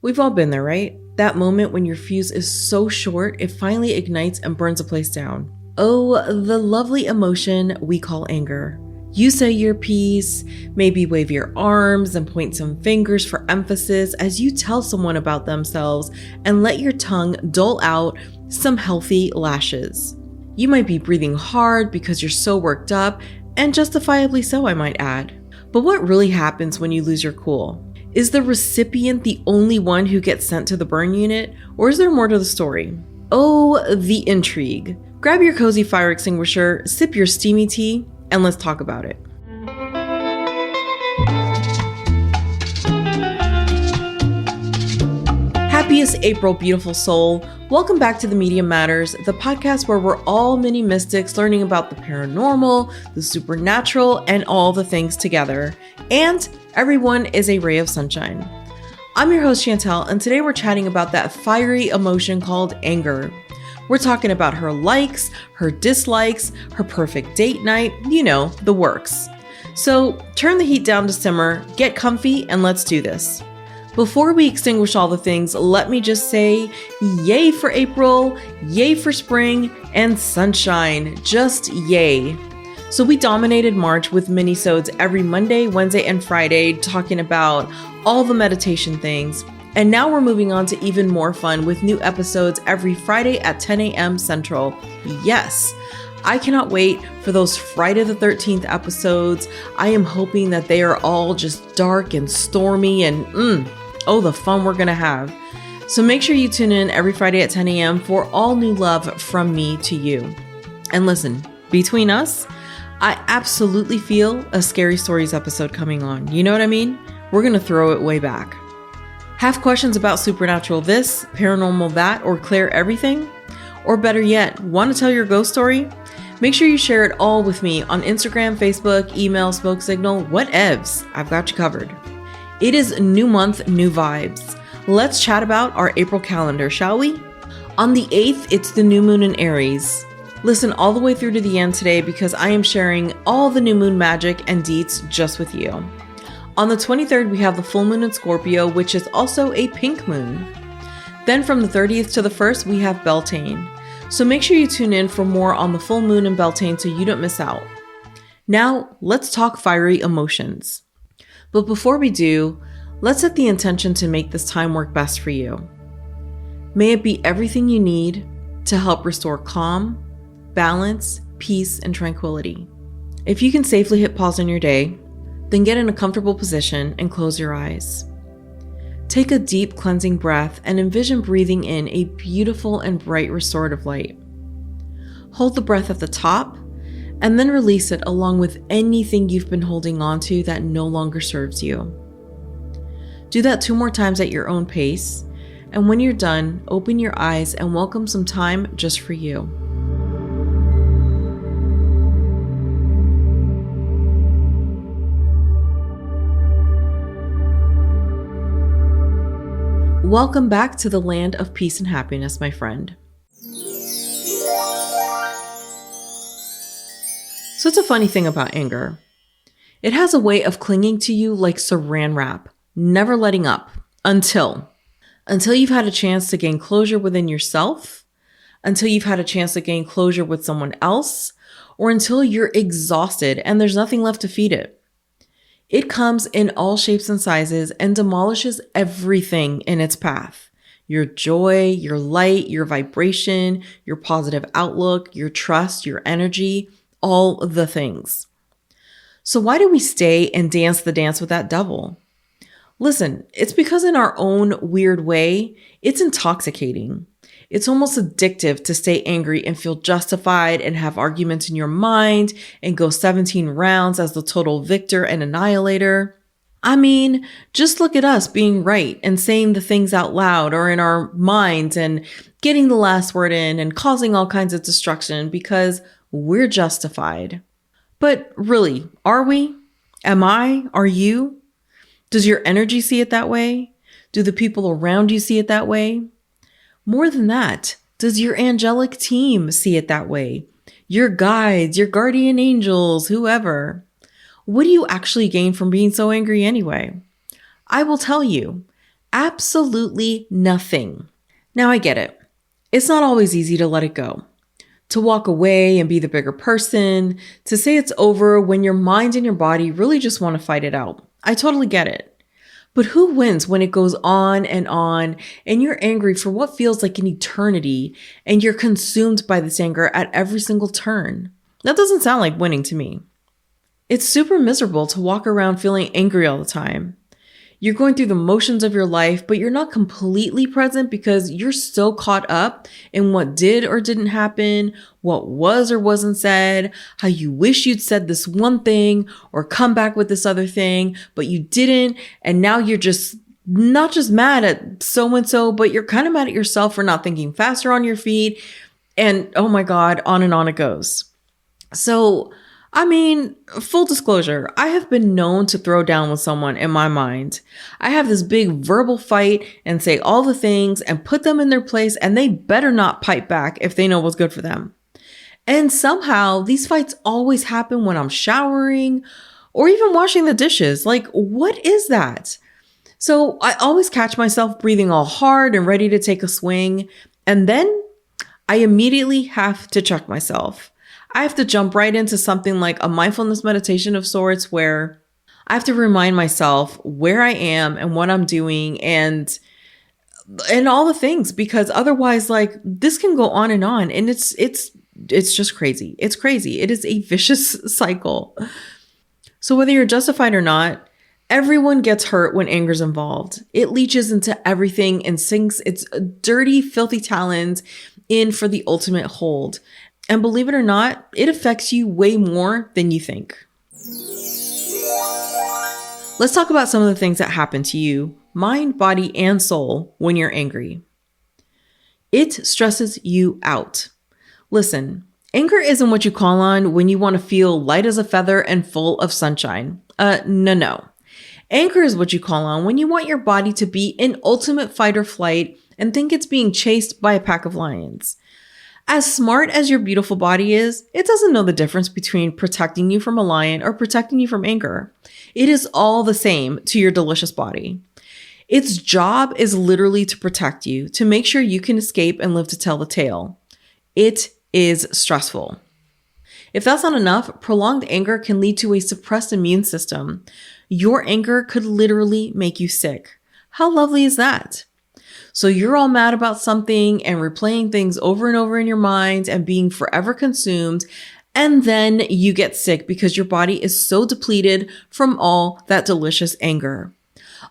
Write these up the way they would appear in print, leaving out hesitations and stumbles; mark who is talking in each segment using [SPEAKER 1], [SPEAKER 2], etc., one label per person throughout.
[SPEAKER 1] We've all been there, right? That moment when your fuse is so short, it finally ignites and burns a place down. Oh, the lovely emotion we call anger. You say your piece, maybe wave your arms and point some fingers for emphasis as you tell someone about themselves and let your tongue dole out some healthy lashes. You might be breathing hard because you're so worked up, and justifiably so, I might add. But what really happens when you lose your cool? Is the recipient the only one who gets sent to the burn unit, or is there more to the story? Oh, the intrigue. Grab your cozy fire extinguisher, sip your steamy tea, and let's talk about it. Happiest April, beautiful soul. Welcome back to The Medium Matters, the podcast where we're all mini mystics learning about the paranormal, the supernatural, and all the things together. And everyone is a ray of sunshine. I'm your host, Chantel, and today we're chatting about that fiery emotion called anger. We're talking about her likes, her dislikes, her perfect date night, the works. So turn the heat down to simmer, get comfy, and let's do this. Before we extinguish all the things, let me just say, yay for April, yay for spring, and sunshine, just yay. So we dominated March with minisodes every Monday, Wednesday, and Friday, talking about all the meditation things. And now we're moving on to even more fun with new episodes every Friday at 10 a.m. Central. Yes, I cannot wait for those Friday the 13th episodes. I am hoping that they are all just dark and stormy and the fun we're gonna have. So make sure you tune in every Friday at 10 a.m. for all new love from me to you. And listen, between us, I absolutely feel a Scary Stories episode coming on. You know what I mean? We're gonna throw it way back. Have questions about supernatural this, paranormal that, or clear everything? Or better yet, want to tell your ghost story? Make sure you share it all with me on Instagram, Facebook, email, smoke signal, whatevs. I've got you covered. It is new month, new vibes. Let's chat about our April calendar, shall we? On the 8th, it's the new moon in Aries. Listen all the way through to the end today because I am sharing all the new moon magic and deets just with you. On the 23rd, we have the full moon in Scorpio, which is also a pink moon. Then from the 30th to the 1st, we have Beltane. So make sure you tune in for more on the full moon in Beltane so you don't miss out. Now, let's talk fiery emotions. But before we do, let's set the intention to make this time work best for you. May it be everything you need to help restore calm, balance, peace, and tranquility. If you can safely hit pause on your day, then get in a comfortable position and close your eyes. Take a deep cleansing breath and envision breathing in a beautiful and bright restorative light. Hold the breath at the top and then release it along with anything you've been holding on to that no longer serves you. Do that 2 more times at your own pace, and when you're done, open your eyes and welcome some time just for you. Welcome back to the land of peace and happiness, my friend. So it's a funny thing about anger. It has a way of clinging to you like saran wrap, never letting up until you've had a chance to gain closure within yourself, until you've had a chance to gain closure with someone else, or until you're exhausted and there's nothing left to feed it. It comes in all shapes and sizes and demolishes everything in its path. Your joy, your light, your vibration, your positive outlook, your trust, your energy, all the things. So why do we stay and dance the dance with that devil? Listen, it's because in our own weird way, it's intoxicating. It's almost addictive to stay angry and feel justified and have arguments in your mind and go 17 rounds as the total victor and annihilator. I mean, just look at us being right and saying the things out loud or in our minds and getting the last word in and causing all kinds of destruction because we're justified. But really, are we? Am I? Are you? Does your energy see it that way? Do the people around you see it that way? More than that, does your angelic team see it that way? Your guides, your guardian angels, whoever. What do you actually gain from being so angry anyway? I will tell you, Absolutely nothing. Now I get it. It's not always easy to let it go, to walk away and be the bigger person, to say it's over when your mind and your body really just want to fight it out. I totally get it. But who wins when it goes on and you're angry for what feels like an eternity and you're consumed by this anger at every single turn? That doesn't sound like winning to me. It's super miserable to walk around feeling angry all the time. You're going through the motions of your life, but you're not completely present because you're so caught up in what did or didn't happen, what was or wasn't said, how you wish you'd said this one thing or come back with this other thing, but you didn't. And now you're just not just mad at so-and-so, but you're kind of mad at yourself for not thinking faster on your feet. And oh my God, on it goes. So, full disclosure, I have been known to throw down with someone in my mind. I have this big verbal fight and say all the things and put them in their place, and they better not pipe back if they know what's good for them. And somehow these fights always happen when I'm showering or even washing the dishes. Like, what is that? So I always catch myself breathing all hard and ready to take a swing. And then I immediately have to check myself. I have to jump right into something like a mindfulness meditation of sorts where I have to remind myself where I am and what I'm doing and all the things, because otherwise, like, this can go on and it's just crazy. It's crazy. It is a vicious cycle. So whether you're justified or not, everyone gets hurt when anger's involved. It leaches into everything and sinks its dirty, filthy talons in for the ultimate hold. And believe it or not, it affects you way more than you think. Let's talk about some of the things that happen to you, mind, body, and soul when you're angry. It stresses you out. Listen, anger isn't what you call on when you want to feel light as a feather and full of sunshine. No. Anger is what you call on when you want your body to be in ultimate fight or flight and think it's being chased by a pack of lions. As smart as your beautiful body is, it doesn't know the difference between protecting you from a lion or protecting you from anger. It is all the same to your delicious body. Its job is literally to protect you, to make sure you can escape and live to tell the tale. It is stressful. If that's not enough, prolonged anger can lead to a suppressed immune system. Your anger could literally make you sick. How lovely is that? So you're all mad about something and replaying things over and over in your mind and being forever consumed. And then you get sick because your body is so depleted from all that delicious anger.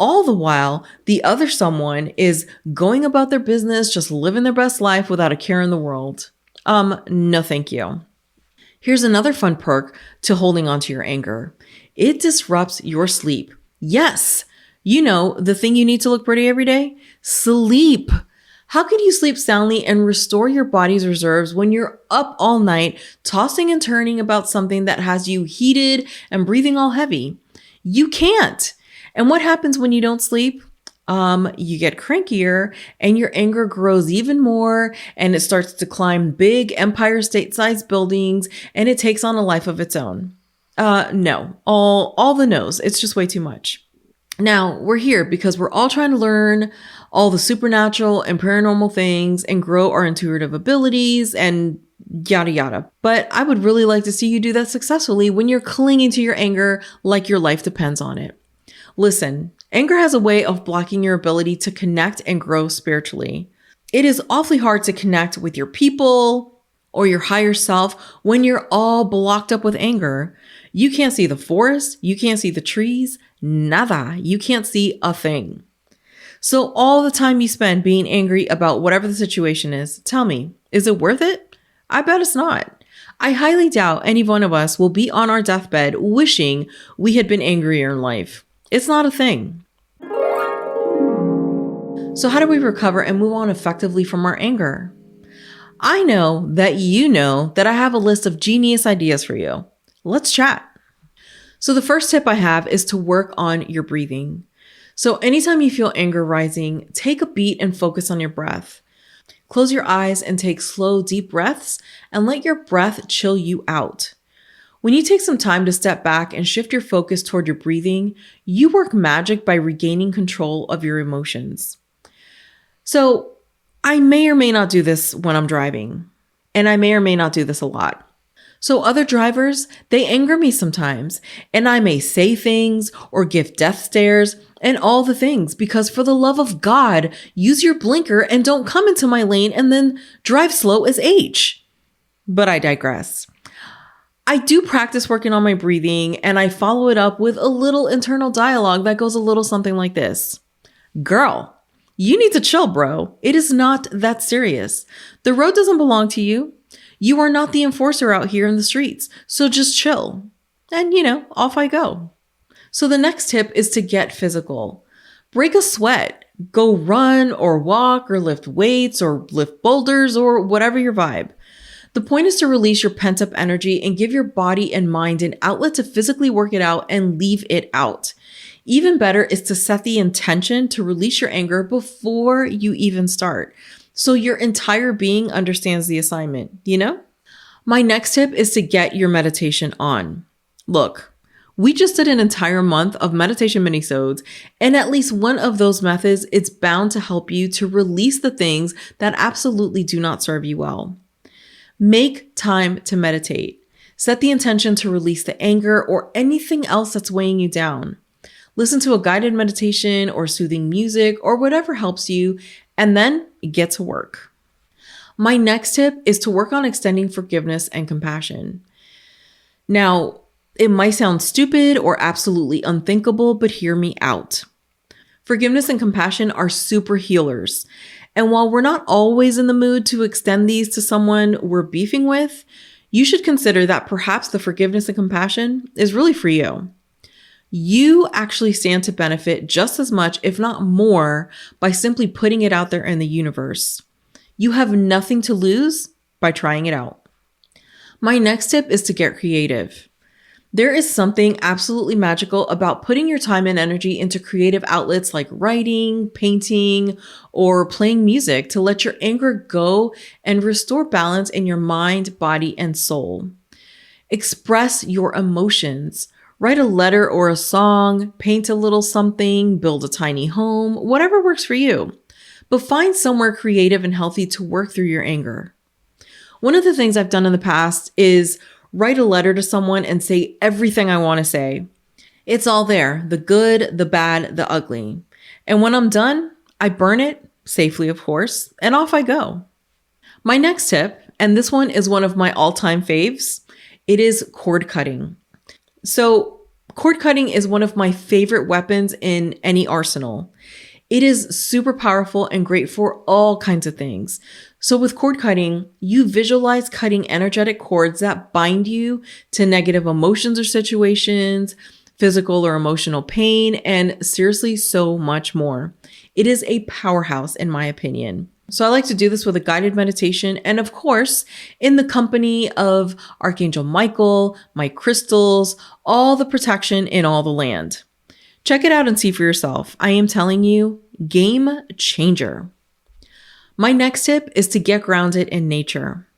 [SPEAKER 1] All the while, the other someone is going about their business, just living their best life without a care in the world. No, thank you. Here's another fun perk to holding on to your anger. It disrupts your sleep. Yes. You know, the thing you need to look pretty every day? Sleep. How can you sleep soundly and restore your body's reserves when you're up all night, tossing and turning about something that has you heated and breathing all heavy? You can't. And what happens when you don't sleep? You get crankier and your anger grows even more and it starts to climb big Empire State sized buildings and it takes on a life of its own. No, all the no's. It's just way too much. Now, we're here because we're all trying to learn all the supernatural and paranormal things and grow our intuitive abilities and yada yada. But I would really like to see you do that successfully when you're clinging to your anger like your life depends on it. Listen, anger has a way of blocking your ability to connect and grow spiritually. It is awfully hard to connect with your people or your higher self when you're all blocked up with anger. You can't see the forest, you can't see the trees, nada. You can't see a thing. So all the time you spend being angry about whatever the situation is, tell me, is it worth it? I bet it's not. I highly doubt any one of us will be on our deathbed wishing we had been angrier in life. It's not a thing. So how do we recover and move on effectively from our anger? I know that you know that I have a list of genius ideas for you. Let's chat. So the first tip I have is to work on your breathing. So anytime you feel anger rising, take a beat and focus on your breath. Close your eyes and take slow, deep breaths and let your breath chill you out. When you take some time to step back and shift your focus toward your breathing, you work magic by regaining control of your emotions. So, I may or may not do this when I'm driving, and I may or may not do this a lot. So other drivers, they anger me sometimes, and I may say things or give death stares and all the things because for the love of God, use your blinker and don't come into my lane and then drive slow as H. But I digress. I do practice working on my breathing and I follow it up with a little internal dialogue that goes a little something like this. Girl, you need to chill, bro. It is not that serious. The road doesn't belong to you. You are not the enforcer out here in the streets, so just chill. And, off I go. So the next tip is to get physical. Break a sweat. Go run or walk or lift weights or lift boulders or whatever your vibe. The point is to release your pent-up energy and give your body and mind an outlet to physically work it out and leave it out. Even better is to set the intention to release your anger before you even start. So your entire being understands the assignment, My next tip is to get your meditation on. Look, we just did an entire month of meditation minisodes, and at least one of those methods is bound to help you to release the things that absolutely do not serve you well. Make time to meditate. Set the intention to release the anger or anything else that's weighing you down. Listen to a guided meditation or soothing music or whatever helps you, and then get to work. My next tip is to work on extending forgiveness and compassion. Now, it might sound stupid or absolutely unthinkable, but hear me out. Forgiveness and compassion are super healers. And while we're not always in the mood to extend these to someone we're beefing with, you should consider that perhaps the forgiveness and compassion is really for you. You actually stand to benefit just as much, if not more, by simply putting it out there in the universe. You have nothing to lose by trying it out. My next tip is to get creative. There is something absolutely magical about putting your time and energy into creative outlets like writing, painting, or playing music to let your anger go and restore balance in your mind, body, and soul. Express your emotions. Write a letter or a song, paint a little something, build a tiny home, whatever works for you. But find somewhere creative and healthy to work through your anger. One of the things I've done in the past is write a letter to someone and say everything I want to say. It's all there, the good, the bad, the ugly. And when I'm done, I burn it, safely of course, and off I go. My next tip, and this one is one of my all-time faves, it is cord cutting. So cord cutting is one of my favorite weapons in any arsenal. It is super powerful and great for all kinds of things. So with cord cutting, you visualize cutting energetic cords that bind you to negative emotions or situations, physical or emotional pain, and seriously, so much more. It is a powerhouse in my opinion. So I like to do this with a guided meditation and of course, in the company of Archangel Michael, my crystals, all the protection in all the land. Check it out and see for yourself. I am telling you, game changer. My next tip is to get grounded in nature.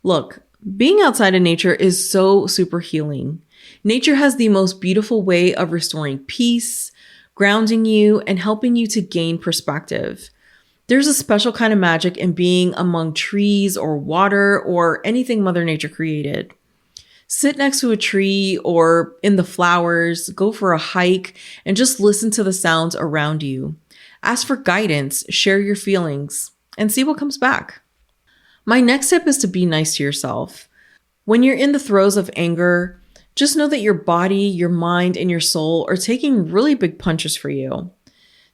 [SPEAKER 1] Look, being outside in nature is so super healing. Nature has the most beautiful way of restoring peace, grounding you, and helping you to gain perspective. There's a special kind of magic in being among trees or water or anything Mother Nature created. Sit next to a tree or in the flowers, go for a hike, and just listen to the sounds around you. Ask for guidance, share your feelings, and see what comes back. My next tip is to be nice to yourself. When you're in the throes of anger, just know that your body, your mind, and your soul are taking really big punches for you.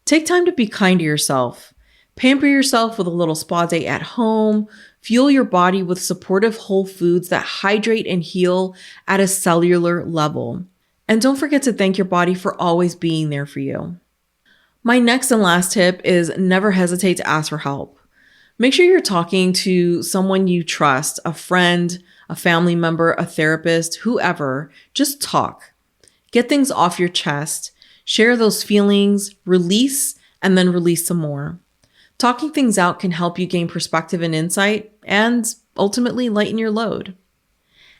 [SPEAKER 1] Take time to be kind to yourself. Pamper yourself with a little spa day at home. Fuel your body with supportive whole foods that hydrate and heal at a cellular level. And don't forget to thank your body for always being there for you. My next and last tip is never hesitate to ask for help. Make sure you're talking to someone you trust, a friend, a family member, a therapist, whoever. Just talk. Get things off your chest. Share those feelings, release, and then release some more. Talking things out can help you gain perspective and insight and ultimately lighten your load.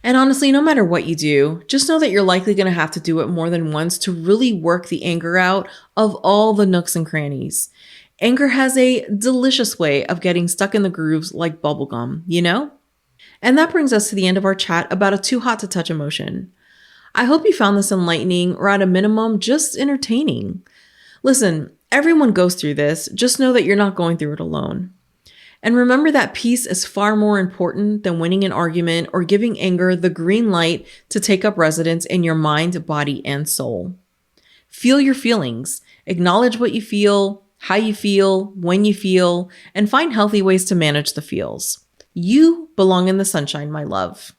[SPEAKER 1] And honestly, no matter what you do, just know that you're likely going to have to do it more than once to really work the anger out of all the nooks and crannies. Anger has a delicious way of getting stuck in the grooves like bubblegum, you know? And that brings us to the end of our chat about a too hot to touch emotion. I hope you found this enlightening or at a minimum, just entertaining. Listen, everyone goes through this. Just know that you're not going through it alone. And remember that peace is far more important than winning an argument or giving anger the green light to take up residence in your mind, body, and soul. Feel your feelings. Acknowledge what you feel, how you feel, when you feel, and find healthy ways to manage the feels. You belong in the sunshine, my love.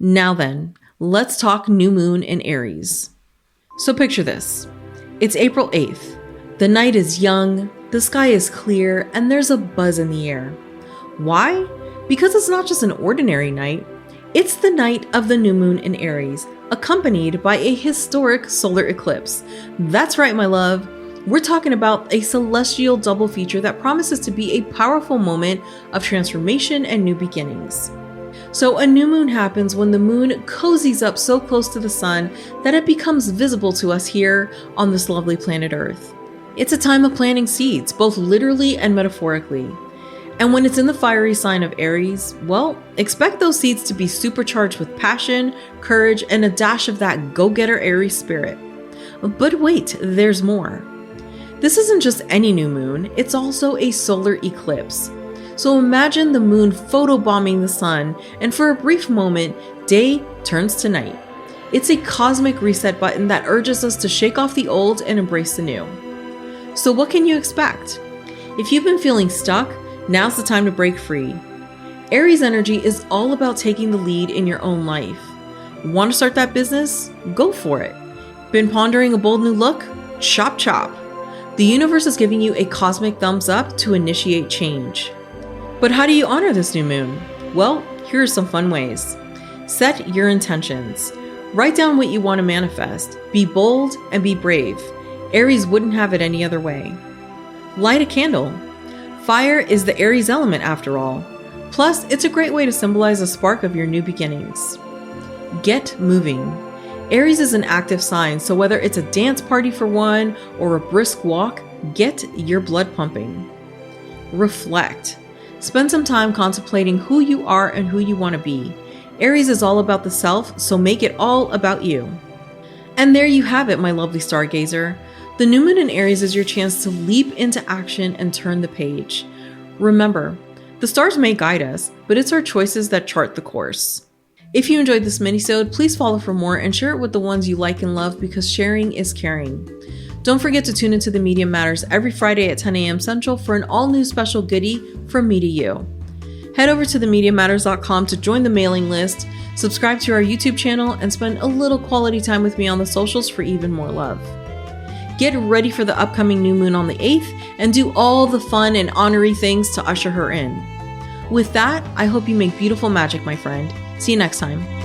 [SPEAKER 1] Now then, let's talk new moon in Aries. So picture this. It's April 8th. The night is young, the sky is clear, and there's a buzz in the air. Why? Because it's not just an ordinary night. It's the night of the new moon in Aries, accompanied by a historic solar eclipse. That's right, my love. We're talking about a celestial double feature that promises to be a powerful moment of transformation and new beginnings. So a new moon happens when the moon cozies up so close to the sun that it becomes visible to us here on this lovely planet Earth. It's a time of planting seeds, both literally and metaphorically. And when it's in the fiery sign of Aries, well, expect those seeds to be supercharged with passion, courage, and a dash of that go-getter Aries spirit. But wait, there's more. This isn't just any new moon, it's also a solar eclipse. So imagine the moon photobombing the sun, and for a brief moment, day turns to night. It's a cosmic reset button that urges us to shake off the old and embrace the new. So what can you expect? If you've been feeling stuck, now's the time to break free. Aries energy is all about taking the lead in your own life. Want to start that business? Go for it. Been pondering a bold new look? Chop chop. The universe is giving you a cosmic thumbs up to initiate change. But how do you honor this new moon? Well, here are some fun ways. Set your intentions. Write down what you want to manifest. Be bold and be brave. Aries wouldn't have it any other way. Light a candle. Fire is the Aries element after all. Plus, it's a great way to symbolize a spark of your new beginnings. Get moving. Aries is an active sign, so whether it's a dance party for one or a brisk walk, get your blood pumping. Reflect. Spend some time contemplating who you are and who you want to be. Aries is all about the self, so make it all about you. And there you have it, my lovely stargazer. The new moon in Aries is your chance to leap into action and turn the page. Remember, the stars may guide us, but it's our choices that chart the course. If you enjoyed this minisode, please follow for more and share it with the ones you like and love because sharing is caring. Don't forget to tune into The Media Matters every Friday at 10 a.m. Central for an all-new special goodie from me to you. Head over to themediamatters.com to join the mailing list, subscribe to our YouTube channel, and spend a little quality time with me on the socials for even more love. Get ready for the upcoming new moon on the 8th and do all the fun and honorary things to usher her in. With that, I hope you make beautiful magic, my friend. See you next time.